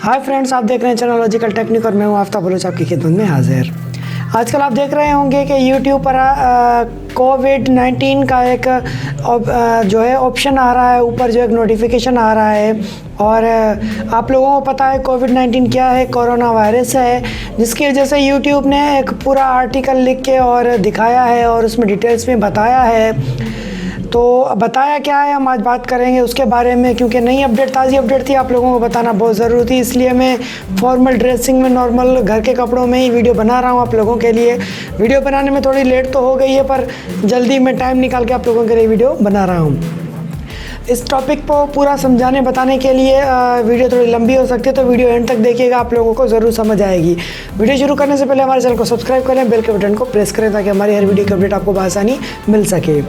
Hi friends, आप देख रहे हैं चैनल लॉजिकल टेक्निक और मैं हूं आफ्ताब बलोच आपकी खिदमत में हाजिर। आजकल आप देख रहे होंगे कि यूट्यूब पर कोविड-19 का एक जो है ऑप्शन आ रहा है, ऊपर जो एक नोटिफिकेशन आ रहा है। और आप लोगों को पता है कोविड-19 क्या है, कोरोना वायरस है, जिसकी वजह से यूट्यूब ने एक पूरा आर्टिकल लिख के और दिखाया है और उसमें डिटेल्स में बताया है। तो बताया क्या है, हम आज बात करेंगे उसके बारे में, क्योंकि नई अपडेट, ताज़ी अपडेट थी, आप लोगों को बताना बहुत ज़रूरी थी। इसलिए मैं फॉर्मल ड्रेसिंग में, नॉर्मल घर के कपड़ों में ही वीडियो बना रहा हूँ आप लोगों के लिए। वीडियो बनाने में थोड़ी लेट तो हो गई है, पर जल्दी मैं टाइम निकाल के आप लोगों के लिए वीडियो बना रहा हूँ। इस टॉपिक को पूरा समझाने बताने के लिए वीडियो थोड़ी लंबी हो सकती है, तो वीडियो एंड तक देखिएगा, आप लोगों को ज़रूर समझ आएगी। वीडियो शुरू करने से पहले हमारे चैनल को सब्सक्राइब करें, बेल के बटन को प्रेस करें ताकि हमारी हर वीडियो की अपडेट आपको बआसानी मिल सके।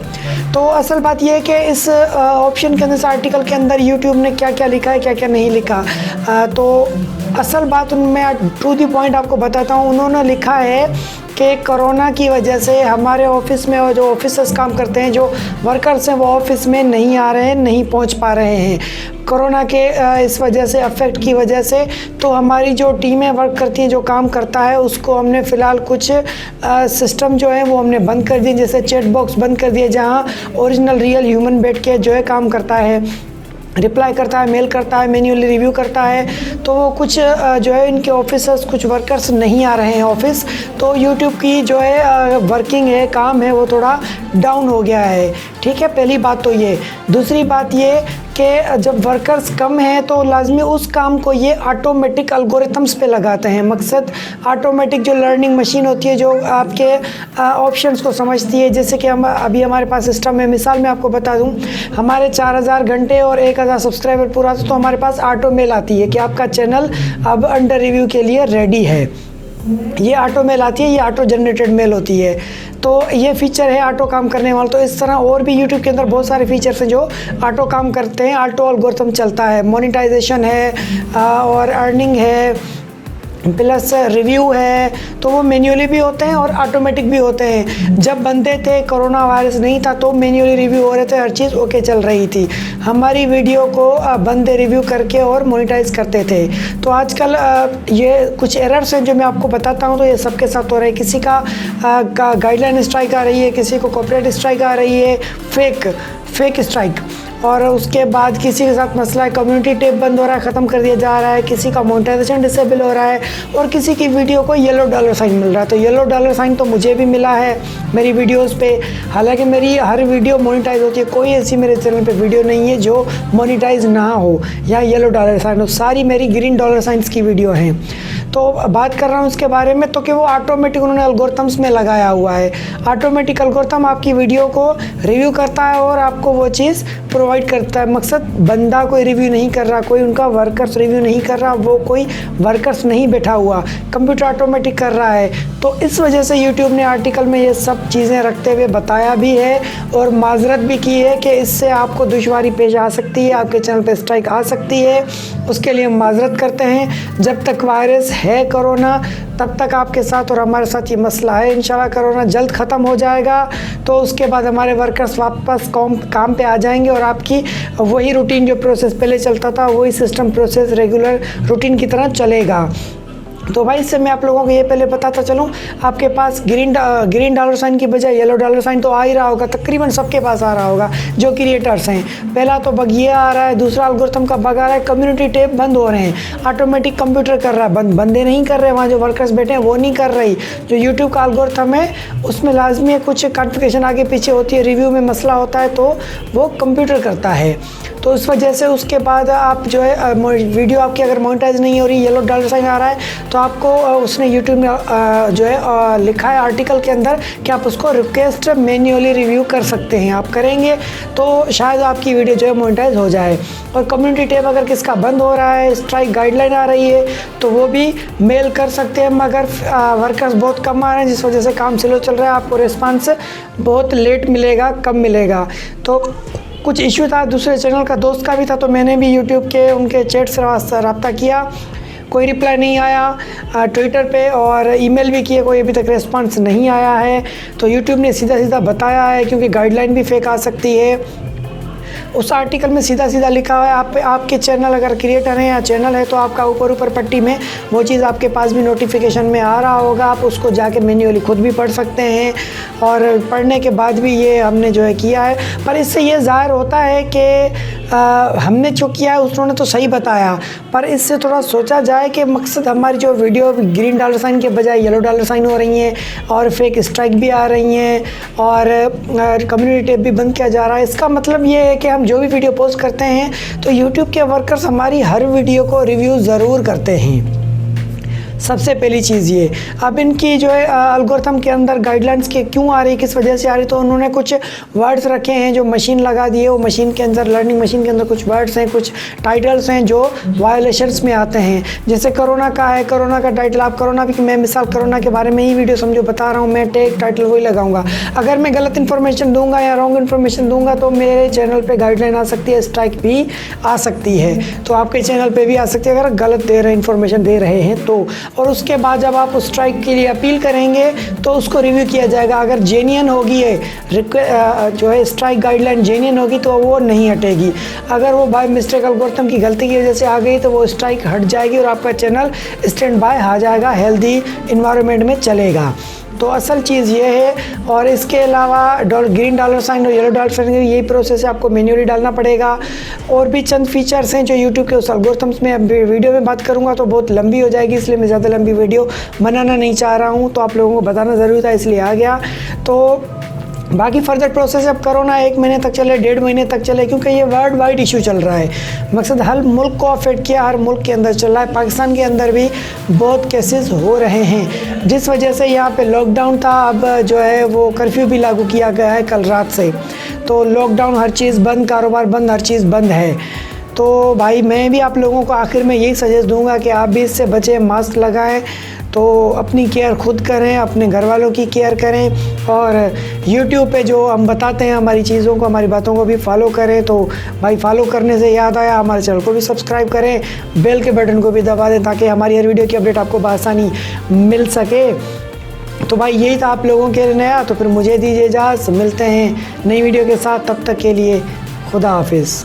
तो असल बात यह है कि इस ऑप्शन के अंदर, इस आर्टिकल के अंदर यूट्यूब ने क्या क्या लिखा है, क्या क्या नहीं लिखा। तो असल बात उनमें टू दी पॉइंट आपको बताता हूँ। उन्होंने लिखा है कि कोरोना की वजह से हमारे ऑफिस में, और जो ऑफिसर्स काम करते हैं, जो वर्कर्स हैं, वो ऑफिस में नहीं आ रहे हैं, नहीं पहुंच पा रहे हैं कोरोना के इस वजह से, अफेक्ट की वजह से। तो हमारी जो टीमें वर्क करती हैं, जो काम करता है, उसको हमने फ़िलहाल कुछ सिस्टम जो है वो हमने बंद कर दिए। जैसे चैट बॉक्स बंद कर दिए, जहाँ ओरिजिनल रियल ह्यूमन बैठ के जो है काम करता है, रिप्लाई करता है, मेल करता है, मैन्युअली रिव्यू करता है। तो वो कुछ जो है इनके ऑफिसर्स, कुछ वर्कर्स नहीं आ रहे हैं ऑफिस। तो यूट्यूब की जो है वर्किंग है, काम है, वो थोड़ा डाउन हो गया है। ठीक है, पहली बात तो ये। दूसरी बात ये कि जब वर्कर्स कम हैं तो लाजमी उस काम को ये ऑटोमेटिक एल्गोरिथम्स पे लगाते हैं। मकसद ऑटोमेटिक जो लर्निंग मशीन होती है, जो आपके ऑप्शंस को समझती है। जैसे कि हम अभी हमारे पास सिस्टम है, मिसाल मैं आपको बता दूं, हमारे 4000 घंटे और 1000 सब्सक्राइबर पूरा, तो हमारे पास ऑटो मेल आती है कि आपका चैनल अब अंडर रिव्यू के लिए रेडी है। ये ऑटो मेल आती है, ये ऑटो जनरेटेड मेल होती है। तो ये फीचर है ऑटो काम करने वाला। तो इस तरह और भी यूट्यूब के अंदर बहुत सारे फीचर्स हैं जो ऑटो काम करते हैं, ऑटो एल्गोरिथम चलता है। मोनेटाइजेशन है और अर्निंग है, प्लस रिव्यू है। तो वो मैन्युअली भी होते हैं और ऑटोमेटिक भी होते हैं। जब बनते थे, कोरोना वायरस नहीं था, तो मैन्युअली रिव्यू हो रहे थे, हर चीज़ ओके चल रही थी। हमारी वीडियो को बंदे रिव्यू करके और मोनेटाइज करते थे। तो आजकल ये कुछ एरर्स हैं जो मैं आपको बताता हूँ। तो ये सबके साथ हो रहा है। किसी का गाइडलाइन स्ट्राइक आ रही है, किसी को कॉपीराइट स्ट्राइक आ रही है, फेक स्ट्राइक। और उसके बाद किसी के साथ मसला है, कम्युनिटी टैब बंद हो रहा है, ख़त्म कर दिया जा रहा है। किसी का मोनेटाइजेशन डिसेबल हो रहा है और किसी की वीडियो को येलो डॉलर साइन मिल रहा है। तो येलो डॉलर साइन तो मुझे भी मिला है मेरी वीडियोस पे। हालांकि मेरी हर वीडियो मोनेटाइज होती है, कोई ऐसी मेरे चैनल पे वीडियो नहीं है जो मोनेटाइज ना हो या येलो डॉलर साइन हो। सारी मेरी ग्रीन डॉलर साइंस की वीडियो हैं। तो बात कर रहा हूँ उसके बारे में, तो कि वो ऑटोमेटिक उन्होंने एल्गोरिथम्स में लगाया हुआ है। ऑटोमेटिक एल्गोरिथम आपकी वीडियो को रिव्यू करता है और आपको वो चीज़ प्रोवाइड करता है। मकसद बंदा कोई रिव्यू नहीं कर रहा, कोई उनका वर्कर्स रिव्यू नहीं कर रहा, वो कोई वर्कर्स नहीं बैठा हुआ, कंप्यूटर ऑटोमेटिक कर रहा है। तो इस वजह से यूट्यूब ने आर्टिकल में ये सब चीज़ें रखते हुए बताया भी है और माजरत भी की है कि इससे आपको दुश्वारी पेश आ सकती है, आपके चैनल पे स्ट्राइक आ सकती है। उसके लिए हम माजरत करते हैं। जब तक वायरस है कोरोना, तब तक आपके साथ और हमारे साथ ये मसला है। इंशाल्लाह कोरोना जल्द ख़त्म हो जाएगा, तो उसके बाद हमारे वर्कर्स वापस काम पे आ जाएंगे और आपकी वही रूटीन, जो प्रोसेस पहले चलता था, वही सिस्टम प्रोसेस रेगुलर रूटीन की तरह चलेगा। तो भाई इससे मैं आप लोगों को ये पहले बताता चलूँ, आपके पास ग्रीन डॉलर साइन की बजाय येलो डॉलर साइन तो आ ही रहा होगा, तकरीबन सबके पास आ रहा होगा जो क्रिएटर्स हैं। पहला तो बग ये आ रहा है, दूसरा एल्गोरिथम का बग आ रहा है, कम्युनिटी टैब बंद हो रहे हैं, ऑटोमेटिक कंप्यूटर कर रहा है, बंदे नहीं कर रहे, वहाँ जो वर्कर्स बैठे हैं वो नहीं कर रही। जो यूट्यूब का एल्गोरिथम है उसमें लाजमी है कुछ कॉन्फ़िगरेशन आगे पीछे होती है, रिव्यू में मसला होता है तो वो कंप्यूटर करता है। तो इस वजह से उसके बाद आप जो है वीडियो आपकी अगर मोनेटाइज नहीं हो रही, येलो डॉलर साइन आ रहा है, तो आपको उसने यूट्यूब में जो है लिखा है आर्टिकल के अंदर कि आप उसको रिक्वेस्ट मैन्युअली रिव्यू कर सकते हैं। आप करेंगे तो शायद आपकी वीडियो जो है मोनेटाइज हो जाए। और कम्युनिटी टैब अगर किसका बंद हो रहा है, स्ट्राइक गाइडलाइन आ रही है, तो वो भी मेल कर सकते हैं, मगर वर्कर्स बहुत कम आ रहे हैं, जिस वजह से काम स्लो चल रहा है, आपको रिस्पांस बहुत लेट मिलेगा, कम मिलेगा। तो कुछ इशू था, दूसरे चैनल का दोस्त का भी था, तो मैंने भी यूट्यूब के उनके चैट से रब्ता किया, कोई रिप्लाई नहीं आया। ट्विटर पे और ईमेल भी किए, कोई अभी तक रिस्पांस नहीं आया है। तो यूट्यूब ने सीधा सीधा बताया है, क्योंकि गाइडलाइन भी फेक आ सकती है। उस आर्टिकल में सीधा सीधा लिखा हुआ है आपके चैनल अगर क्रिएटर हैं या चैनल है तो आपका ऊपर पट्टी में वो चीज़ आपके पास भी नोटिफिकेशन में आ रहा होगा। आप उसको जाके मैन्युअली खुद भी पढ़ सकते हैं और पढ़ने के बाद भी ये हमने जो है किया है। पर इससे ये ज़ाहिर होता है कि हमने जो किया है उन्होंने तो सही बताया, पर इससे थोड़ा सोचा जाए कि मकसद हमारी जो वीडियो ग्रीन डॉलर साइन के बजाय येलो डॉलर साइन हो रही हैं और फेक स्ट्राइक भी आ रही हैं और कम्युनिटी टैब भी बंद किया जा रहा है। इसका मतलब ये है कि हम जो भी वीडियो पोस्ट करते हैं तो यूट्यूब के वर्कर्स हमारी हर वीडियो को रिव्यू ज़रूर करते हैं। सबसे पहली चीज़ ये, अब इनकी जो है एल्गोरिथम के अंदर गाइडलाइंस के क्यों आ रही, किस वजह से आ रही, तो उन्होंने कुछ वर्ड्स रखे हैं जो मशीन लगा दिए। वो मशीन के अंदर, लर्निंग मशीन के अंदर कुछ वर्ड्स हैं, कुछ टाइटल्स हैं जो वायलेशंस में आते हैं। जैसे कोरोना का है, कोरोना का टाइटल, आप कोरोना भी, मैं मिसाल कोरोना के बारे में ही वीडियो समझो बता रहा हूँ, मैं टैग टाइटल वही लगाऊंगा। अगर मैं गलत इन्फॉर्मेशन दूंगा या रॉन्ग इन्फॉर्मेशन दूंगा तो मेरे चैनल पर गाइडलाइन आ सकती है, स्ट्राइक भी आ सकती है। तो आपके चैनल पर भी आ सकती है अगर गलत इन्फॉर्मेशन दे रहे हैं तो। और उसके बाद जब आप उस स्ट्राइक के लिए अपील करेंगे तो उसको रिव्यू किया जाएगा। अगर जेन्युइन होगी जो है स्ट्राइक गाइडलाइन जेन्युइन होगी तो वो नहीं हटेगी। अगर वो बाय मिस्टेक एल्गोरिथम की गलती की वजह से आ गई तो वो स्ट्राइक हट जाएगी और आपका चैनल स्टैंड बाय आ जाएगा, हेल्दी इन्वायरमेंट में चलेगा। तो असल चीज़ ये है। और इसके अलावा ग्रीन डॉलर साइन और येलो डॉलर साइन का यही प्रोसेस है, आपको मैन्युअली डालना पड़ेगा। और भी चंद फीचर्स हैं जो यूट्यूब के उस एल्गोरिथम्स में वीडियो में बात करूंगा तो बहुत लंबी हो जाएगी, इसलिए मैं ज़्यादा लंबी वीडियो बनाना नहीं चाह रहा हूँ। तो आप लोगों को बताना ज़रूरी था इसलिए आ गया। तो बाकी फर्दर प्रोसेस अब कोरोना 1 महीने तक चले, 1.5 महीने तक चले, क्योंकि ये वर्ल्ड वाइड इशू चल रहा है। मकसद हर मुल्क को अफेक्ट किया, हर मुल्क के अंदर चल रहा है। पाकिस्तान के अंदर भी बहुत केसेस हो रहे हैं, जिस वजह से यहाँ पे लॉकडाउन था। अब जो है वो कर्फ्यू भी लागू किया गया है कल रात से। तो लॉकडाउन, हर चीज़ बंद, कारोबार बंद, हर चीज़ बंद है। तो भाई मैं भी आप लोगों को आखिर में यही सजेस्ट दूँगा कि आप भी इससे बचें, मास्क लगाएँ। तो अपनी केयर खुद करें, अपने घर वालों की केयर करें और YouTube पे जो हम बताते हैं हमारी चीज़ों को, हमारी बातों को भी फॉलो करें। तो भाई फॉलो करने से याद आया, हमारे चैनल को भी सब्सक्राइब करें, बेल के बटन को भी दबा दें ताकि हमारी हर वीडियो की अपडेट आपको बआसानी मिल सके। तो भाई यही था आप लोगों के लिए नया। तो फिर मुझे दीजिए इजाज़त, मिलते हैं नई वीडियो के साथ, तब तक के लिए खुदा हाफिज़।